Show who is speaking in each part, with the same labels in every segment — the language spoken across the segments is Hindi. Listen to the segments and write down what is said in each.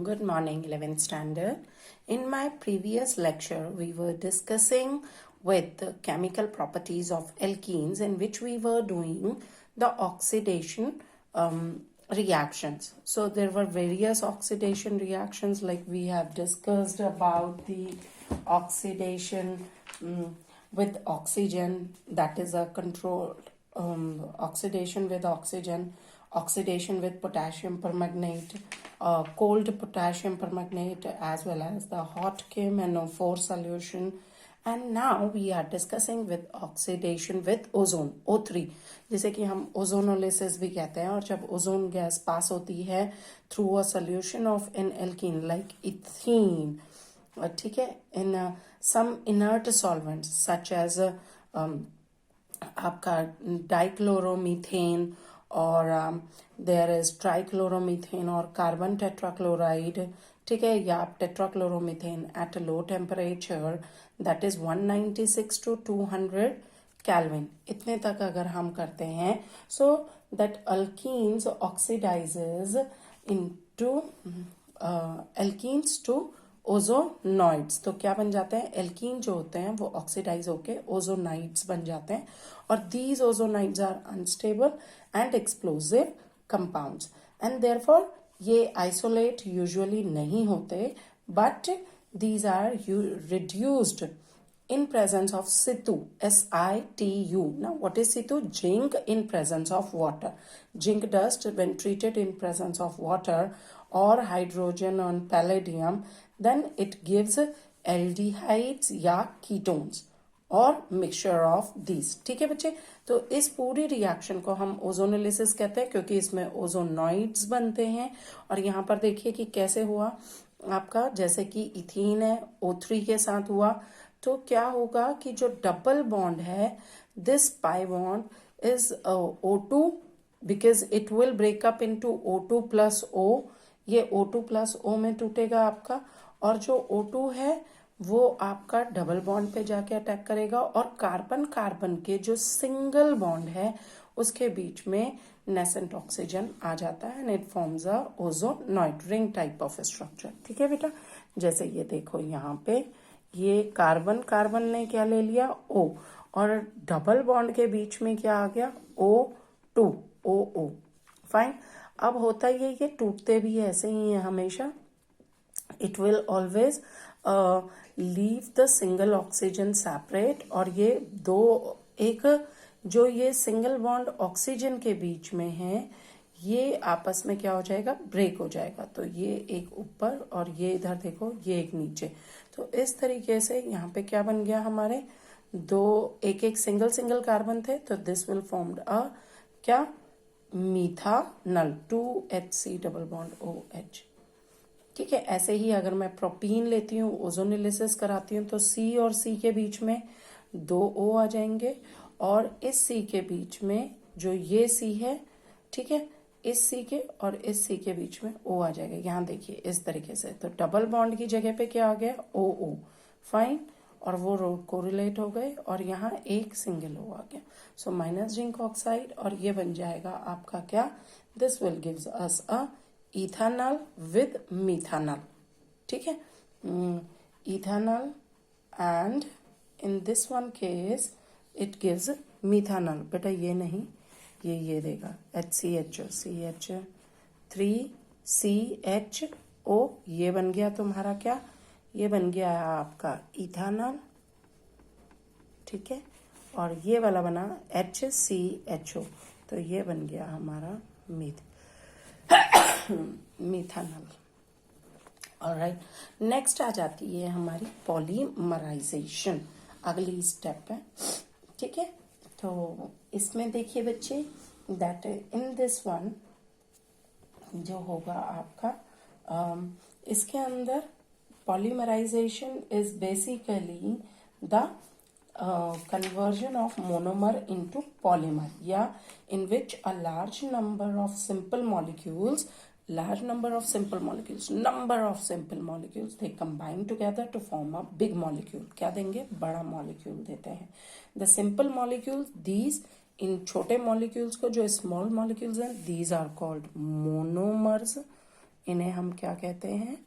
Speaker 1: Good morning, 11th standard. In my previous lecture, we were discussing with the chemical properties of alkenes, in which we were doing the oxidation reactions. So there were various oxidation reactions, like we have discussed about the oxidation with oxygen, that is a controlled oxidation with oxygen, oxidation with potassium permanganate, cold potassium permanganate, as well as the hot KMnO4 solution. And now we are discussing with oxidation with ozone, O3, जिसे कि हम ओजोनोलिसिस भी कहते हैं. और जब ओजोन गैस पास होती है through a solution of an alkene like ethene, ठीक है, in some inert solvents such as आपका डाइक्लोरोमीथेन, और देयर इज ट्राइक्लोरोमीथेन और कार्बन टेट्राक्लोराइड, ठीक है, या tetrachloromethane at low temperature, that is 196 to 200 kelvin. इतने तक अगर हम करते हैं, so that alkenes oxidizes into alkenes to ozonides. तो क्या बन जाते हैं, एल्कीन जो होते हैं वो ऑक्सीडाइज होके ओजोनाइड्स बन जाते हैं. और these ozonides are unstable and explosive compounds, and therefore ये आइसोलेट यूजुअली नहीं होते, but these are reduced in presence of Situ, SITU. Now, what is Situ? Zinc in presence of water. Zinc dust, when treated in presence of water or hydrogen and palladium, then it gives aldehydes या ketones और mixture of these. ठीक है बच्चे, तो इस पूरी रिएक्शन को हम ओजोनोलिसिस कहते हैं, क्योंकि इसमें ओजोनॉइड्स बनते हैं. और यहाँ पर देखिए कि कैसे हुआ आपका, जैसे कि इथीन है, O3 के साथ हुआ, तो क्या होगा कि जो डबल बॉन्ड है, this pi bond is O2, because it will breakup into O2 plus O. ये O2 प्लस O में टूटेगा आपका, और जो O2 है वो आपका डबल बॉन्ड पे जाके अटैक करेगा, और कार्बन कार्बन के जो सिंगल बॉन्ड है उसके बीच में नेसेंट ऑक्सीजन आ जाता है, and it forms a ozonide ring type of structure. ठीक है बेटा, जैसे ये देखो यहाँ पे ये कार्बन कार्बन ने क्या ले लिया, O, और डबल बॉन्ड के बीच में क्या आ गया, O2, OO. फाइन. अब होता ये टूटते भी ऐसे ही है हमेशा. It will always leave the single oxygen separate, और ये दो, एक जो ये सिंगल बॉन्ड ऑक्सीजन के बीच में है, ये आपस में क्या हो जाएगा, ब्रेक हो जाएगा. तो ये एक ऊपर और ये इधर देखो, ये एक नीचे. तो इस तरीके से यहाँ पे क्या बन गया, हमारे दो एक एक सिंगल सिंगल कार्बन थे, तो दिस विल फॉर्म्ड अ क्या, मीथानल, 2HC डबल बॉन्ड OH. ठीक है, ऐसे ही अगर मैं प्रोपीन लेती हूँ, ओजोनोलिसिस कराती हूँ, तो C और C के बीच में 2 O आ जाएंगे, और इस C के बीच में जो ये C है, ठीक है, इस C के और इस C के बीच में O आ जाएगा. यहाँ देखिए इस तरीके से, तो डबल बॉन्ड की जगह पे क्या आ गया, OO. फाइन. और वो रोड कोरिलेट हो गए, और यहाँ एक सिंगल O आ गया. सो माइनस जिंक ऑक्साइड, और ये बन जाएगा आपका क्या, this will gives us a ethanol with methanol. ठीक है, ethanol, and in this one case it gives methanol. बेटा ये नहीं, ये देगा HCHO, CH3CHO. ये बन गया तुम्हारा क्या, ये बन गया आपका इथानल. ठीक है, और ये वाला बना HCHO, तो ये बन गया हमारा मिथानल. ऑलराइट, नेक्स्ट आ जाती है हमारी पॉलीमराइजेशन, अगली स्टेप है. ठीक है, तो इसमें देखिए बच्चे, दैट इन दिस वन जो होगा आपका, इसके अंदर polymerization is basically the conversion of monomer into polymer, या in which a large number of simple molecules, number of simple molecules, they combine together to form a big molecule. क्या देंगे, बड़ा molecule देते हैं. The simple molecules, these इन छोटे molecules को, जो small molecules हैं, these are called monomers. इन्हें हम क्या कहते हैं,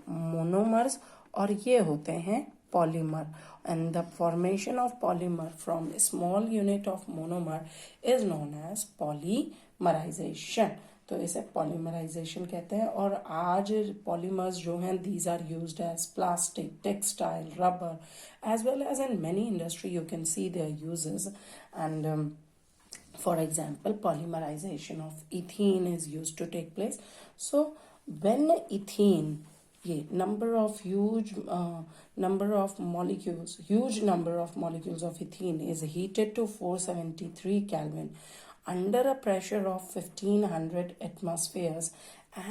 Speaker 1: मोनोमर्स, और ये होते हैं polymer. And the formation of polymer from small unit of monomer is known as polymerization. तो इसे पॉलीमराइजेशन कहते हैं. और आज पॉलीमर्स जो हैं, these are used as plastic, textile, rubber, as well as in many industry you can see their uses. And for example, polymerization of ethene is used to take place. So when ethene, ये number of huge number of molecules of ethene is heated to 473 Kelvin under a pressure of 1500 atmospheres,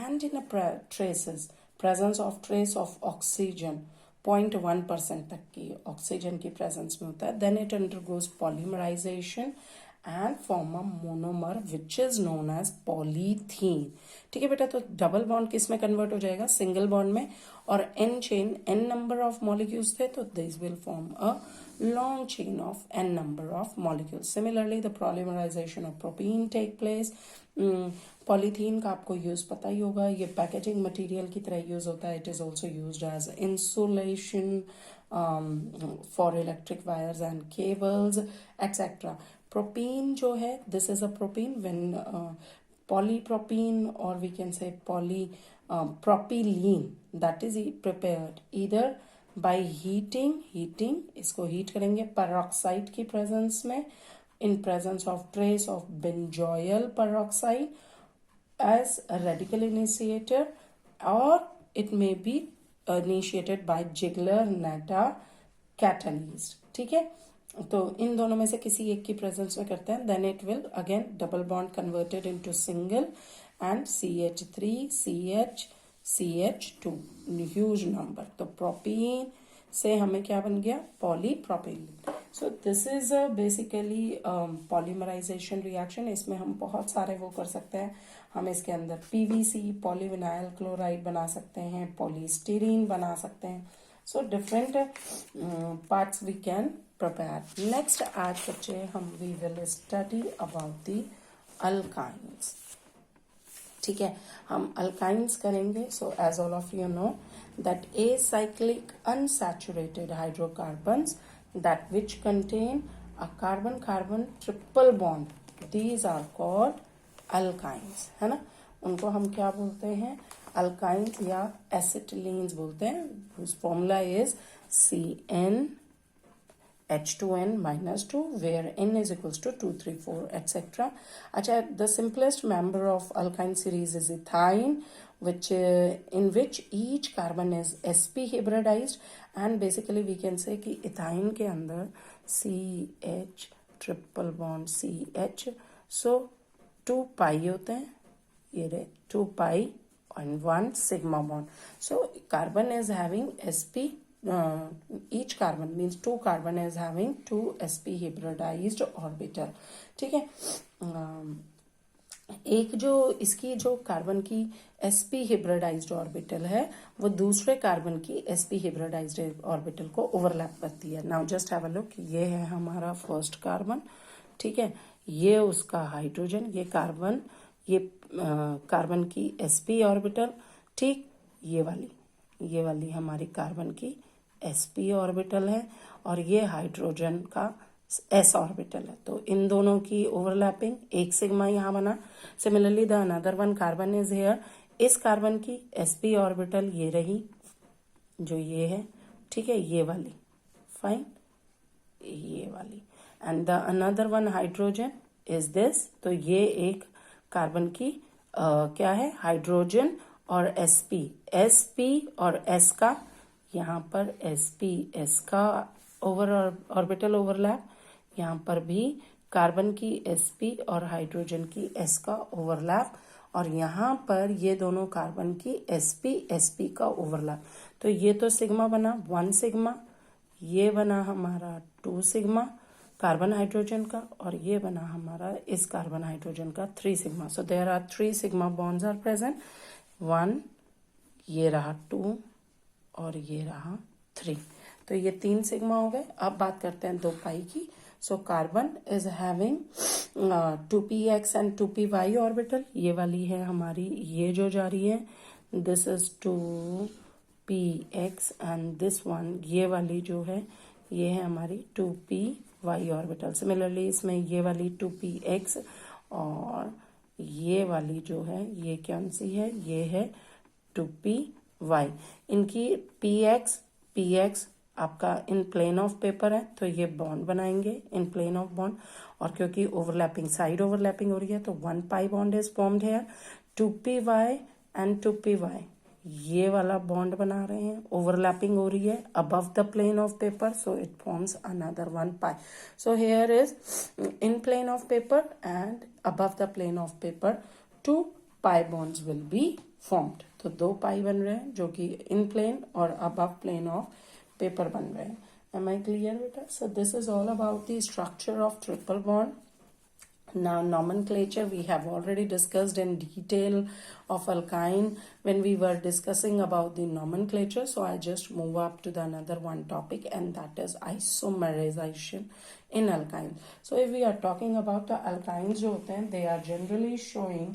Speaker 1: and in a presence of trace of oxygen 0.1% तक की ऑक्सीजन की प्रेजेंस में होता है, then it undergoes polymerization and form a monomer which is known as polythene. ठीक है बेटा, तो डबल बॉन्ड किस में कन्वर्ट हो जाएगा, सिंगल बॉन्ड में. और n chain, n number of molecules थे, तो this will form a long chain of n number of molecules. Similarly, the polymerization of propene take place. Polythene का आपको यूज पता ही होगा, ये पैकेजिंग मटेरियल की तरह यूज होता है. It is also used as insulation for electric wires and cables etcetera. Propene जो है, this is a propene when polypropene, or we can say propylene, that is prepared either by heating, इसको हीट करेंगे peroxide की प्रेजेंस में, in presence of trace of benzoyl peroxide as a radical initiator, or it may be initiated by Ziegler-Natta catalyst. ठीक है, तो इन दोनों में से किसी एक की प्रेजेंस में करते हैं, then it will again double bond converted into single and CH3 CH2 huge number. तो प्रोपीन से हमें क्या बन गया, polypropylene. So this is basically polymerization reaction. इसमें हम बहुत सारे वो कर सकते हैं. हम इसके अंदर PVC, पॉलीविनाइल क्लोराइड बना सकते हैं, पॉलीस्टीरीन बना सकते हैं. So different parts we can prepare. Next आज बच्चे हम we will study about the alkynes. ठीक है, हम अल्काइंस करेंगे. So as all of you know that acyclic unsaturated hydrocarbons that which contain a carbon-carbon triple bond, these are called alkynes. है ना, उनको हम क्या बोलते हैं, अल्काइंस या एसिटिलीन्स बोलते हैं. whose formula is CN H2N minus 2, where N is equals to 2, 3, 4, etc. अच्छा, the simplest member of alkyne series is ethyne, which in which each carbon is sp hybridized, and basically we can say कि ethyne के अंदर CH triple bond CH, so 2 pi होते हैं, ये रहे 2 pi and 1 sigma bond. So carbon is having sp, each carbon means 2 carbon is having 2 sp hybridized orbital. ठीक है, एक जो इसकी जो कार्बन की sp हिब्रिडाइज्ड ऑर्बिटल है, वो दूसरे कार्बन की sp हिब्रिडाइज्ड ऑर्बिटल को ओवरलैप करती है. Now just have a look, ये है हमारा फर्स्ट कार्बन. ठीक है, ये उसका हाइड्रोजन, ये कार्बन, ये कार्बन की sp ऑर्बिटल. ठीक, ये वाली हमारी कार्बन की sp ऑर्बिटल है, और ये हाइड्रोजन का s ऑर्बिटल है. तो इन दोनों की ओवरलैपिंग, एक सिग्मा यहाँ बना. Similarly the another one carbon is here, इस कार्बन की sp ऑर्बिटल ये रही, जो ये है. ठीक है, ये वाली, फाइन, ये वाली. And the another one hydrogen is this. तो ये एक कार्बन की क्या है, हाइड्रोजन और sp और s का, यहाँ पर sp s का ऑर्बिटल ओवरलैप, यहाँ पर भी कार्बन की sp और हाइड्रोजन की s का ओवरलैप, और यहाँ पर ये दोनों कार्बन की sp का ओवरलैप. तो ये तो सिग्मा बना 1 सिग्मा, ये बना हमारा 2 सिग्मा कार्बन हाइड्रोजन का, और ये बना हमारा इस कार्बन हाइड्रोजन का 3 sigma. So there are 3 sigma bonds are present. 1, ये रहा 2, और ये रहा 3. तो ये 3 सिग्मा हो गए. अब बात करते हैं 2 पाई की. So carbon is having 2px and 2py orbital. ये वाली है हमारी, ये जो जा रही है this is 2px and this one, ये वाली जो है ये है हमारी 2py ऑर्बिटल। सिमिलरली इसमें ये वाली 2px और ये वाली जो है ये कौन सी है, ये है 2py। इनकी px आपका इन प्लेन ऑफ पेपर है तो ये बॉन्ड बनाएंगे इन प्लेन ऑफ बॉन्ड, और क्योंकि ओवरलैपिंग साइड ओवरलैपिंग हो रही है तो 1 पाई बॉन्ड इज फॉर्म्ड है। 2py एंड 2py ये वाला बॉन्ड बना रहे हैं, ओवरलैपिंग हो रही है above the plane of paper, so it forms another 1 pi. So here is in plane of paper and above the plane of paper 2 pi bonds will be formed. तो 2 पाई बन रहे हैं जो कि इन प्लेन और अबव प्लेन ऑफ पेपर बन रहे हैं। Am I clear बेटा? So this is all about the structure of triple bond. Now nomenclature we have already discussed in detail of alkyne when we were discussing about the nomenclature. So I just move up to the another one topic, and that is isomerization in alkyne. So if we are talking about the alkynes जो होते हैं, they are generally showing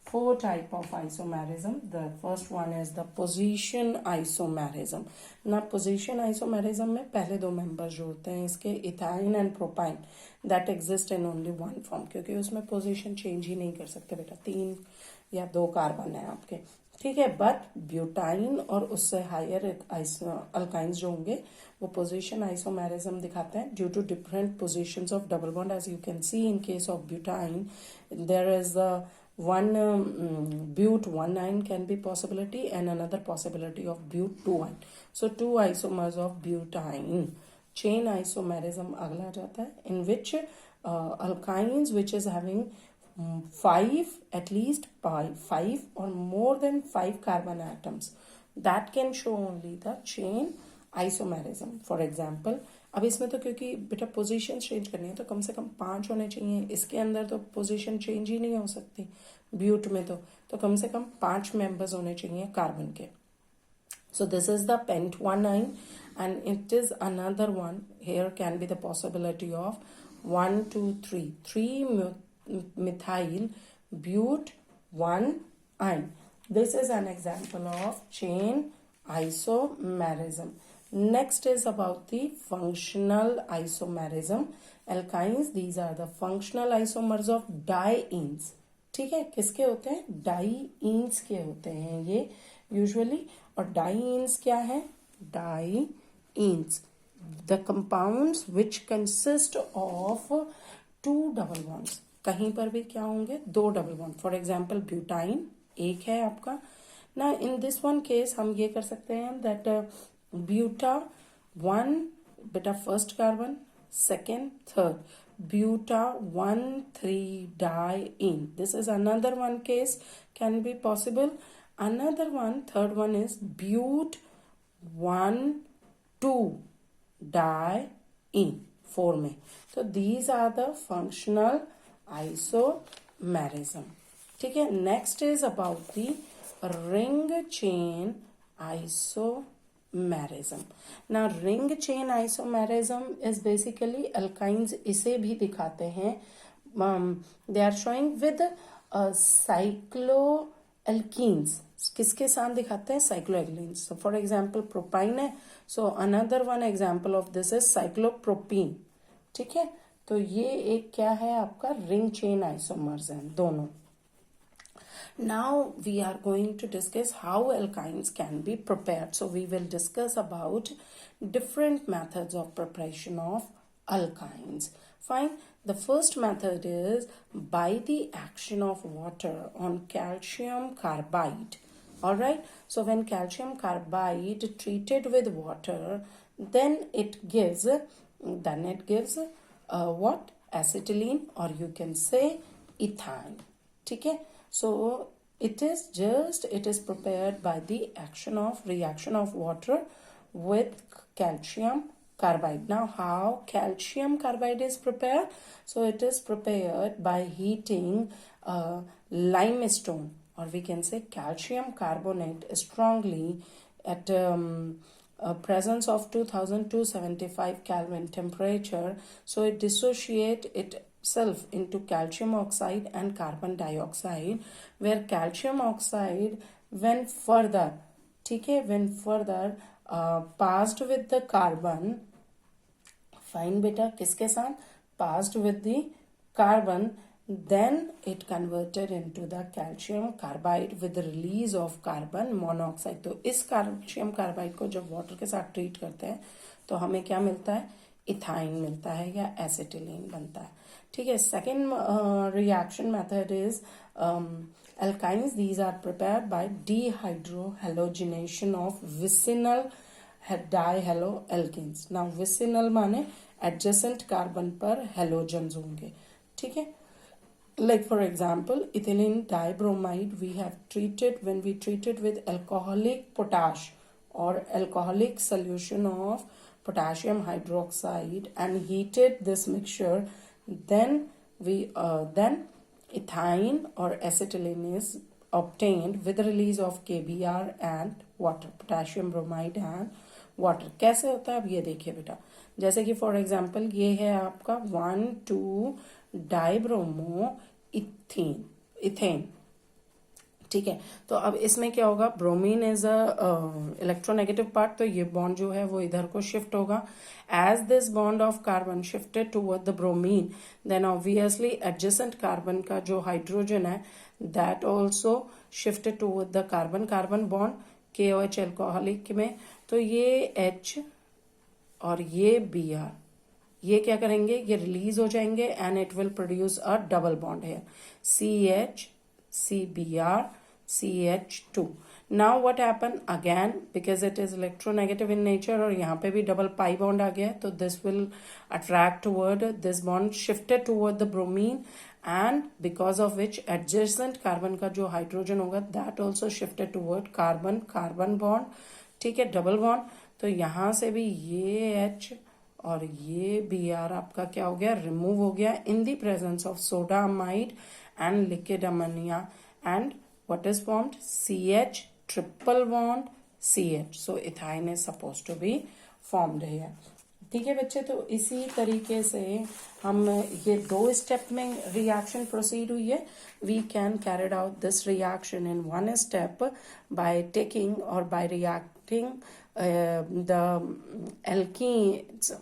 Speaker 1: 4 type of isomerism. The first one is the position isomerism. Now position isomerism में पहले दो members जो होते हैं इसके ethyne and propyne that exist in only one form, क्योंकि उसमें position change ही नहीं कर सकते बेटा, 3 या 2 कार्बन है आपके, ठीक है। बट ब्यूटाइन और उससे हायर अल्काइंस जो होंगे वो पोजीशन आइसोमेरिज्म दिखाते हैं due to different positions of double bond. As you can see in case of butyne there is one but 1 ion can be possibility and another possibility of but 2 ion. So 2 isomers of butane. Chain isomerism अगला जाता है in which alkynes which is having 5 at least 5 or more than 5 carbon atoms that can show only the chain isomerism. For example, अब इसमें तो क्योंकि बेटा पोजीशन चेंज करनी है तो कम से कम 5 होने चाहिए, इसके अंदर तो पोजीशन चेंज ही नहीं हो सकती ब्यूट में, तो कम से कम 5 मेंबर्स होने चाहिए कार्बन के। So this is the pent 1 ion and it is another one. Here can be the possibility of 1 2 3 methyl but 1 ion. This is an example of chain isomerism. Next is about the functional isomerism. Alkynes, these are the functional isomers of dienes. ठीक है, किसके होते हैं, डाईइन्स के होते हैं ये यूजुअली। और डाईइन्स क्या है, dienes the compounds which consist of 2 double bonds. कहीं पर भी क्या होंगे, 2 double bond. For example butyne एक है आपका ना, इन दिस वन केस हम ये कर सकते हैं दैट ब्यूटा 1 बेटा first carbon, second, third, buta 1 3 diene. This is another one case can be possible. Another one, third one is but 1 2 diene 4 में। So these are the functional isomerism, ठीक है। Next is about the ring chain isomerism. Now ring chain isomerism is basically alkynes, इसे भी दिखाते हैं, they are showing with cycloalkenes। किसके साथ दिखाते हैं, cycloalkenes। So for example propine है, so another one example of this is cyclopropene, ठीक है। तो ये एक क्या है आपका ring chain isomers हैं दोनों। Now we are going to discuss how alkynes can be prepared. So we will discuss about different methods of preparation of alkynes. Fine. The first method is by the action of water on calcium carbide. All right. So when calcium carbide treated with water, then it gives what? Acetylene, or you can say ethyne. ठीक है। So it is prepared by the reaction of water with calcium carbide. Now how calcium carbide is prepared? So it is prepared by heating limestone, or we can say calcium carbonate strongly at a presence of 2275 Kelvin temperature. So it dissociate itself into calcium oxide and carbon dioxide, where calcium oxide when further, ठीक है, when further passed with the carbon, fine बेटा, किसके साथ, passed with the carbon, then it converted into the calcium carbide with the release of carbon monoxide. तो इस कैल्शियम कार्बाइड को जब वाटर के साथ ट्रीट करते हैं तो हमें क्या मिलता है, इथाइन मिलता है या एसिटिलीन बनता है, ठीक है. Second reaction method is alkynes. These are prepared by dehydrohalogenation of vicinal dihaloalkenes. Now vicinal माने adjacent कार्बन पर हेलोजन्स होंगे, ठीक है. Like for example, ethylene dibromide we have treated when we treated with alcoholic potash or alcoholic solution of potassium hydroxide and heated this mixture, then then ethine or acetylene is obtained with the release of KBr and water, potassium bromide and water. कैसे होता है अब ये देखिए बेटा, जैसे कि फॉर एग्जाम्पल ये है आपका 1,2 डाइब्रोमो इथेन, ठीक है. तो अब इसमें क्या होगा, bromine is a electronegative part, तो ये बॉन्ड जो है वो इधर को शिफ्ट होगा. As this bond of carbon shifted toward the bromine, then obviously adjacent carbon का जो हाइड्रोजन है that also shifted toward the carbon, carbon bond KOH alcoholic में, तो ये H और ये Br, ये क्या करेंगे, ये रिलीज हो जाएंगे and it will produce a double bond है, CH CBr CH2. Now what happen again, because it is electronegative in nature और यहाँ पे भी डबल पाई बॉन्ड आ गया, तो this will attract toward this bond shifted toward the bromine and because of which adjacent carbon का जो हाइड्रोजन होगा that also shifted toward carbon, carbon bond, ठीक है, डबल बॉन्ड. तो यहां से भी ये H और ये Br आपका क्या हो गया, रिमूव हो गया in the presence of soda amide and liquid ammonia, and what is formed, CH triple bond CH. So ethyne is suppose to be formed here, ठीक है बच्चे. तो इसी तरीके से हम ये 2 स्टेप में रिएक्शन प्रोसीड हुई है. We can carried out this reaction in 1 step by taking or by reacting the alkenes,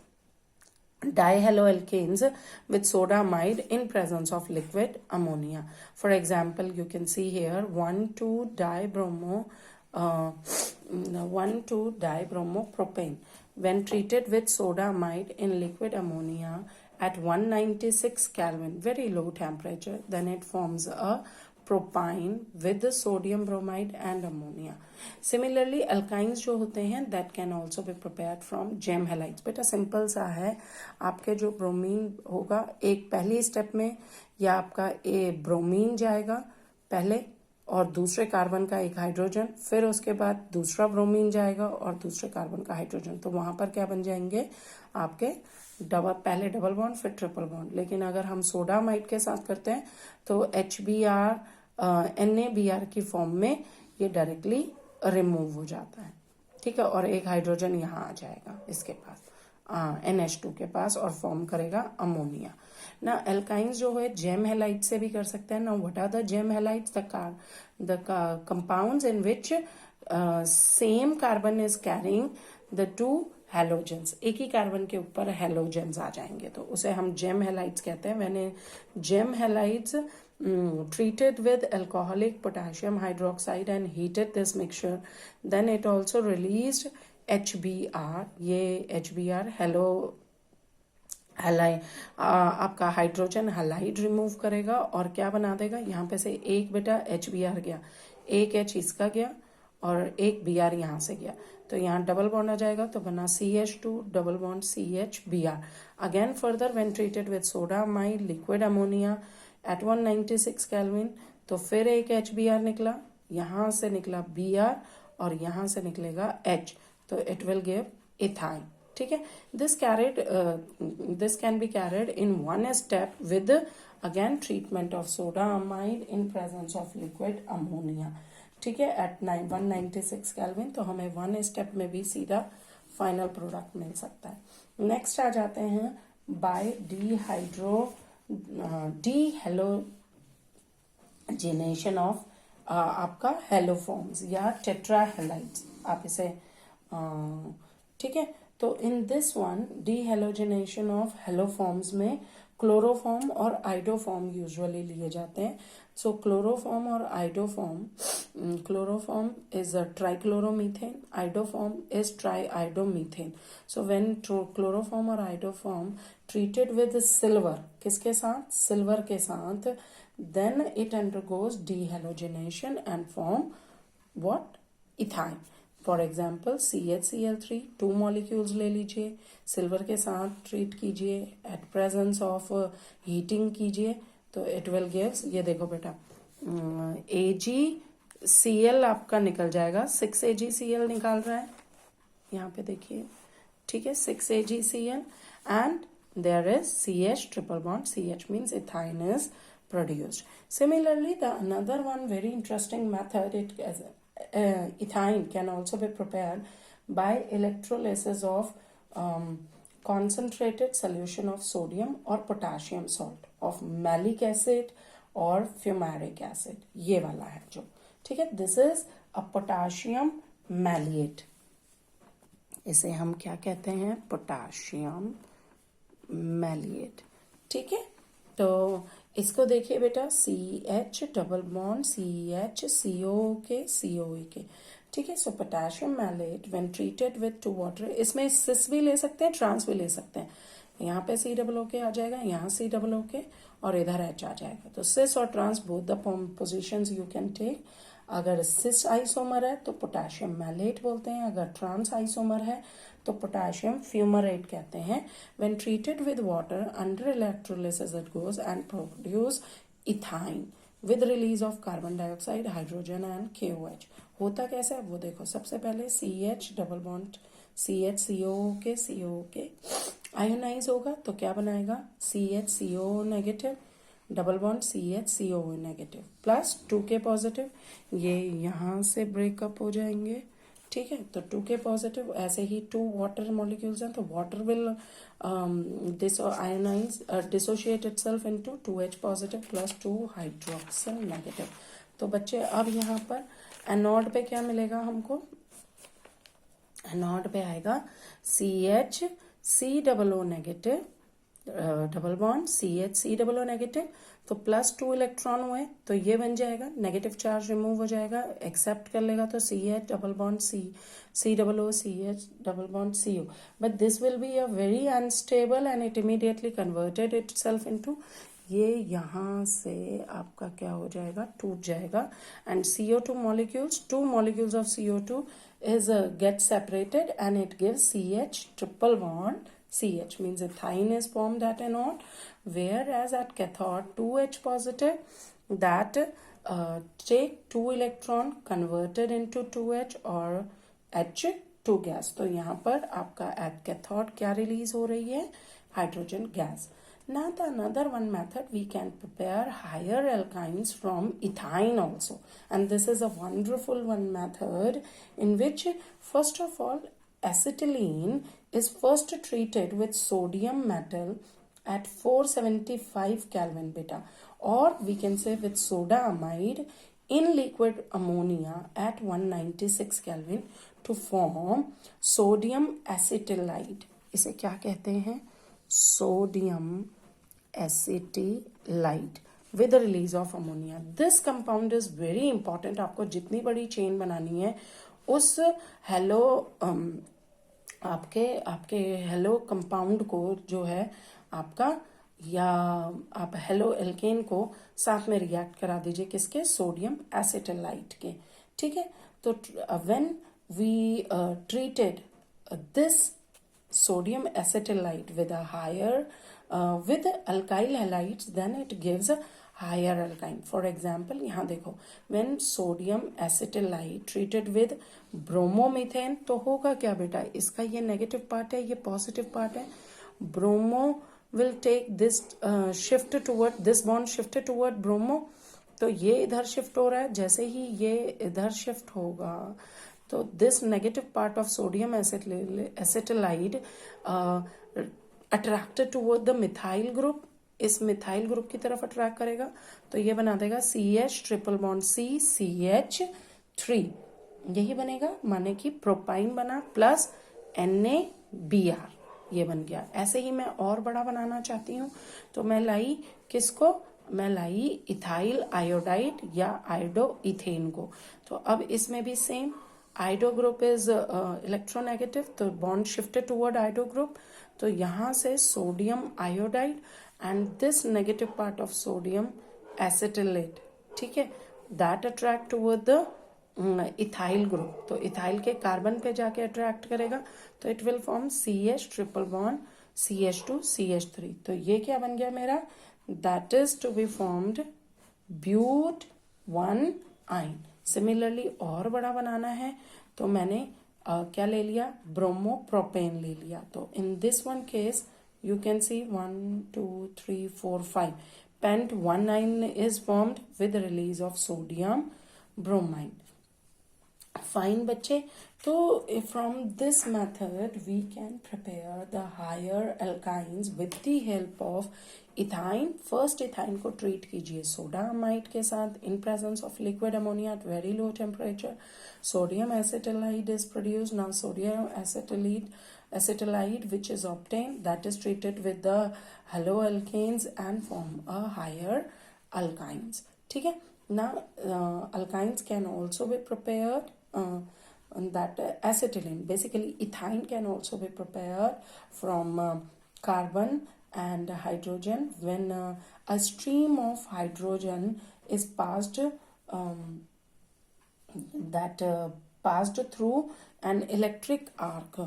Speaker 1: dihaloalkanes with soda amide in presence of liquid ammonia. For example, you can see here 1,2-dibromopropane when treated with soda amide in liquid ammonia at 196 Kelvin, very low temperature, then it forms a propyne with sodium bromide and ammonia. Similarly, alkynes जो होते हैं that can also be prepared from gem halides. बेटा सिंपल सा है, आपके जो ब्रोमीन होगा एक पहली स्टेप में या आपका ब्रोमीन जाएगा पहले और दूसरे कार्बन का एक हाइड्रोजन, फिर उसके बाद दूसरा ब्रोमीन जाएगा और दूसरे कार्बन का हाइड्रोजन, तो वहां पर क्या बन जाएंगे आपके पहले डबल बॉन्ड फिर ट्रिपल बॉन्ड. लेकिन अगर हम सोडा अमाइड के साथ करते हैं तो HBr NaBr की फॉर्म में ये डायरेक्टली रिमूव हो जाता है, ठीक है, और एक हाइड्रोजन यहाँ आ जाएगा इसके पास NH2 के पास और फॉर्म करेगा अमोनिया. ना एल्काइंस जो है जेम हेलाइट से भी कर सकते हैं. ना what are the gem halides, the compounds in which same carbon is carrying the 2 halogens, एक ही कार्बन के ऊपर हेलोजेंस आ जाएंगे, तो उसे हम जेम हेलाइट्स कहते हैं. मैंने gem halides treated with alcoholic potassium hydroxide and heated this mixture, then it also released HBr. ये HBr हेलो आपका हाइड्रोजन हैलाइड रिमूव करेगा और क्या बना देगा, यहाँ पे से एक बेटा HBr गया, एक H इसका गया और एक Br यहाँ से गया, तो यहाँ डबल बॉन्ड आ जाएगा, तो बना CH2 double bond CH Br. Again further when treated with soda amide liquid ammonia at 196 kelvin, तो फिर एक HBr निकला, यहाँ से निकला Br और यहाँ से निकलेगा H, तो इट विल गिव इथाइन, ठीक है. This can be carried in 1 step with again treatment of soda amide in presence of liquid ammonia, ठीक है, एट 196 केल्विन. तो हमें 1 स्टेप में भी सीधा फाइनल प्रोडक्ट मिल सकता है. नेक्स्ट आ जाते हैं बाय dehalogenation of आपका हेलोफॉर्म्स या टेट्राहेलाइड्स आप इसे ठीक है। तो in this one dehalogenation of haloforms में क्लोरोफॉर्म और आइडोफॉर्म यूजुअली लिए जाते हैं। सो क्लोरोफॉर्म और iodoform, chloroform is a trichloromethane, iodoform is triiodomethane. So when chloroform और आइडोफॉर्म ट्रीटेड विद सिल्वर, किसके साथ, सिल्वर के साथ, then it undergoes dehalogenation and form what, ethyne. For example CHCl3 2 molecules ले लीजिए, सिल्वर के साथ ट्रीट कीजिए, एट प्रेजेंस ऑफ हीटिंग कीजिए, तो इट विल गिव्स, ये देखो बेटा AgCl आपका निकल जाएगा, 6 AgCl निकाल रहा है यहाँ पे देखिए, ठीक है, 6 AgCl and there is CH triple bond, CH means ethine is produced. Similarly, the another one very interesting method, ethine can also be prepared by electrolysis of concentrated solution of sodium or potassium salt, of malic acid और fumaric acid, ये वाला है जो, ठीक है, this is a potassium maleate, इसे हम क्या कहते हैं, पोटाशियम मैलिएट, ठीक है। तो इसको देखिए बेटा, CH double bond CH CO के COE के, ठीक है। So potassium maleate when treated with to water, इसमें सिस भी ले सकते हैं, ट्रांस भी ले सकते हैं, यहाँ पे COO आ जाएगा, यहाँ COO और इधर H आ जाएगा। तो सिस और trans both the positions you can take. अगर सिस आइसोमर है तो पोटेशियम मैलेट बोलते हैं, अगर ट्रांस आइसोमर है तो पोटेशियम फ्यूमरेट कहते हैं। When treated with water under electrolysis it goes and produce ethyne with release of carbon dioxide, hydrogen and KOH। होता कैसे है वो देखो, सबसे पहले CH double bond CH CO के आयोनाइज होगा तो क्या बनाएगा, CHCO negative double bond CHCO negative plus 2K positive, ये यहाँ से ब्रेकअप हो जाएंगे, ठीक है। तो 2K पॉजिटिव, ऐसे ही 2 वाटर मॉलिक्यूल्स हैं तो water will dissociate itself into 2H positive plus 2 hydroxyl negative. तो बच्चे अब यहाँ पर एनोड पे क्या मिलेगा हमको, एनोड पे आएगा CH COO negative double bond CH COO negative, तो प्लस 2 इलेक्ट्रॉन हुए तो ये बन जाएगा, नेगेटिव चार्ज रिमूव हो जाएगा, एक्सेप्ट कर लेगा तो CH double bond COO CH double bond CO, but this will be a very unstable and it immediately converted itself into, ये यहाँ से आपका क्या हो जाएगा, टूट जाएगा, and CO2 molecules, 2 molecules of CO2 is get separated and it gives CH triple bond CH, means ethine is formed at anode, whereas at cathode 2H positive that take 2 electron converted into 2H or H2 gas, तो यहाँ पर आपका at cathode क्या रिलीज हो रही है, hydrogen gas. Now the another one method, we can prepare higher alkynes from ethine also, and this is a wonderful one method in which first of all acetylene is first treated with sodium metal at 475 Kelvin beta, or we can say with soda amide in liquid ammonia at 196 Kelvin to form sodium acetylide, इसे क्या कहते हैं, sodium acetylide with the release of ammonia. This compound is very important, आपको जितनी बड़ी चेन बनानी है उस हेलो आपके हेलो कंपाउंड को जो है आपका, या आप हेलो एल्केन को साथ में रिएक्ट करा दीजिए, किसके, सोडियम एसिटाइलाइड के, ठीक है। तो when we treated this sodium acetylide with a higher with alkyl halides, then it gives a higher alkyne. For example, यहाँ देखो, when sodium acetylide treated with bromomethane, तो होगा क्या बेटा, इसका ये नेगेटिव पार्ट है, ये पॉजिटिव पार्ट है, bromo will take this shift toward this bond shifted toward bromo, तो ये इधर शिफ्ट हो रहा है, जैसे ही ये इधर शिफ्ट होगा तो this negative part of sodium acetylide attracted toward the methyl group, इस मिथाइल ग्रुप की तरफ अट्रैक्ट करेगा, तो ये बना देगा CH triple bond C CH3, यही बनेगा, माने कि प्रोपाइन बना प्लस NaBr, ये बन गया। ऐसे ही मैं और बड़ा बनाना चाहती हूँ, तो मैं लाई किसको, मैं लाई इथाइल आयोडाइड या आयोडो इथेन को। तो अब इसमें भी same, iodo group is electronegative, तो bond shifted toward iodo group, तो यहां से sodium iodide and this negative part of sodium acetylide, ठीक है, that attract toward the ethyl group, तो इथाइल के कार्बन पे जाके अट्रैक्ट करेगा, तो it will form CH triple bond CH2 CH3, तो ये क्या बन गया मेरा, that is to be formed but 1 yne. Similarly और बड़ा बनाना है, तो मैंने क्या ले लिया, ब्रोमोप्रोपेन ले लिया, तो in this one case you can see 1 2 3 4 5 pent 1 is formed with the release of sodium bromine. Fine बच्चे, तो from this method we can prepare the higher alkynes with the help of ethyne. First ethyne को ट्रीट कीजिए सोडा अमाइड के साथ in presence of liquid ammonia at very low temperature, sodium acetylide is produced. Now sodium acetylide which is obtained, that is treated with the haloalkanes and form a higher alkynes, ठीक है। Now alkynes can also be prepared that acetylene, basically ethine can also be prepared from carbon and hydrogen when a stream of hydrogen is passed passed through an electric arc,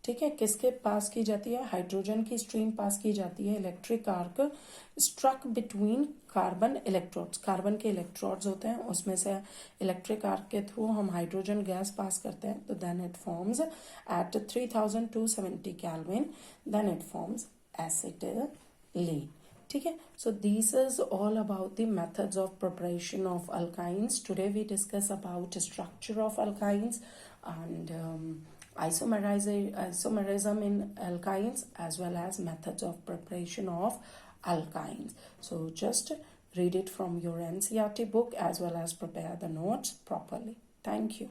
Speaker 1: ठीक है, किसके पास की जाती है, हाइड्रोजन की स्ट्रीम पास की जाती है, electric arc struck between carbon electrodes, carbon के इलेक्ट्रोड्स होते हैं, उसमें से इलेक्ट्रिक आर्क के थ्रू हम हाइड्रोजन गैस पास करते हैं, तो then it forms at 3270 kelvin, then it forms acetylene, ठीक है। So this is all about the methods of preparation of alkynes. Today we discuss about structure of alkynes and isomerism in alkynes as well as methods of preparation of alkynes. So just read it from your NCERT book as well as prepare the notes properly. Thank you.